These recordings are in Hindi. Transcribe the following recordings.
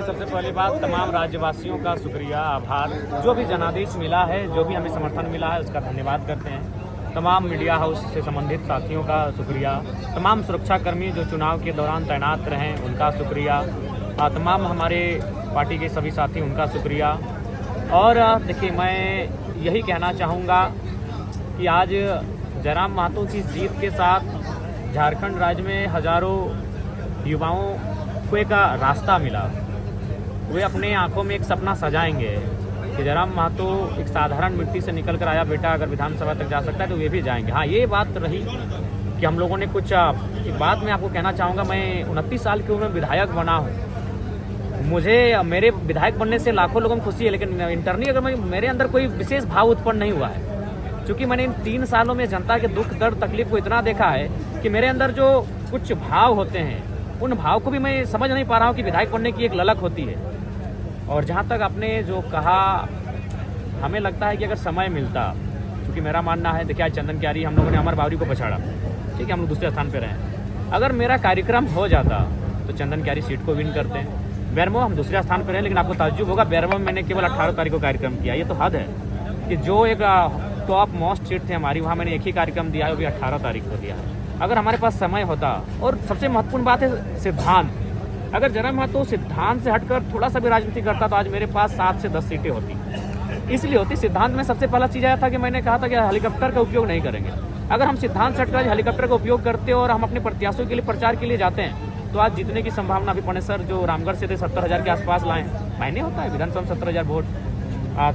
देखिए, सबसे पहली बात तमाम राज्यवासियों का शुक्रिया, आभार। जो भी जनादेश मिला है, जो भी हमें समर्थन मिला है, उसका धन्यवाद करते हैं। तमाम मीडिया हाउस से संबंधित साथियों का शुक्रिया, तमाम सुरक्षाकर्मी जो चुनाव के दौरान तैनात रहे उनका शुक्रिया, तमाम हमारे पार्टी के सभी साथी उनका शुक्रिया। और देखिए, मैं यही कहना चाहूँगा कि आज जयराम महतो की जीत के साथ झारखंड राज्य में हजारों युवाओं को एक रास्ता मिला। वे अपने आंखों में एक सपना सजाएंगे कि जयराम महतो एक साधारण मिट्टी से निकल कर आया बेटा, अगर विधानसभा तक जा सकता है तो वे भी जाएंगे। हाँ, ये बात रही कि हम लोगों ने कुछ एक बात मैं आपको कहना चाहूँगा। मैं 29 साल की उम्र में विधायक बना हूँ। मुझे मेरे विधायक बनने से लाखों लोगों को खुशी है, लेकिन इंटरनली अगर मेरे अंदर कोई विशेष भाव उत्पन्न नहीं हुआ है, क्योंकि मैंने इन 3 सालों में जनता के दुख दर्द तकलीफ को इतना देखा है कि मेरे अंदर जो कुछ भाव होते हैं उन भाव को भी मैं समझ नहीं पा रहा हूँ कि विधायक बनने की एक ललक होती है। और जहाँ तक आपने जो कहा, हमें लगता है कि अगर समय मिलता, क्योंकि मेरा मानना है, देखिए आज चंदन क्यारी हम लोगों ने अमर बावरी को पछाड़ा, ठीक है, हम लोग दूसरे स्थान पर रहे। अगर मेरा कार्यक्रम हो जाता तो चंदन क्यारी सीट को विन करते हैं। बेरमो हम दूसरे स्थान पर हैं, लेकिन आपको ताज्जुब होगा, बेरमो में मैंने केवल 18 तारीख को कार्यक्रम किया। ये तो हद है कि जो एक टॉप मोस्ट सीट थी हमारी, वहाँ मैंने एक ही कार्यक्रम दिया है, वो भी 18 तारीख को दिया है। अगर हमारे पास समय होता, और सबसे महत्वपूर्ण बात है सिद्धांत, अगर जयराम महतो सिद्धांत से हटकर थोड़ा सा भी राजनीति करता तो आज मेरे पास 7 से 10 सीटें होती। इसलिए होती, सिद्धांत में सबसे पहला चीज़ आया था कि मैंने कहा था कि हेलीकॉप्टर का उपयोग नहीं करेंगे। अगर हम सिद्धांत से हटकर हेलीकॉप्टर का उपयोग करते और हम अपने प्रत्याशियों के लिए प्रचार के लिए जाते हैं तो आज जीतने की संभावना भी पड़े। सर जो रामगढ़ से थे 70,000 के आसपास लाए, मायने होता है विधानसभा 70,000 वोट।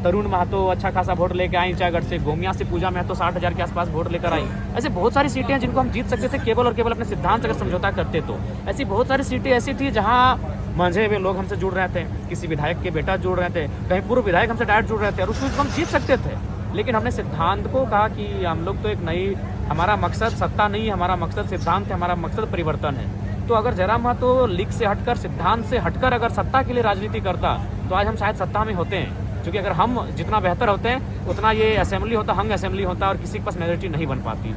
तरुण महतो अच्छा खासा वोट लेकर आई ईचागढ़ से, गोमिया से पूजा महतो 60,000 के आसपास वोट लेकर आई। ऐसे बहुत सारी सीटें हैं जिनको हम जीत सकते थे केवल और केवल अपने सिद्धांत अगर समझौता करते तो। ऐसी बहुत सारी सीटें ऐसी थी जहां मंझे हुए लोग हमसे जुड़ रहे थे, किसी विधायक के बेटा जुड़ रहे थे, कहीं पूर्व विधायक हमसे डायरेक्ट जुड़ रहे थे, और उसमें हम जीत सकते थे। लेकिन हमने सिद्धांत को कहा कि हम लोग तो एक नई, हमारा मकसद सत्ता नहीं है, हमारा मकसद सिद्धांत है, हमारा मकसद परिवर्तन है। तो अगर जयराम महतो लीग से हटकर, सिद्धांत से हटकर अगर सत्ता के लिए राजनीति करता तो आज हम शायद सत्ता में होते हैं। क्योंकि अगर हम जितना बेहतर होते हैं उतना ये असेंबली होता, हंग असेंबली होता, और किसी के पास मेजोरिटी नहीं बन पाती।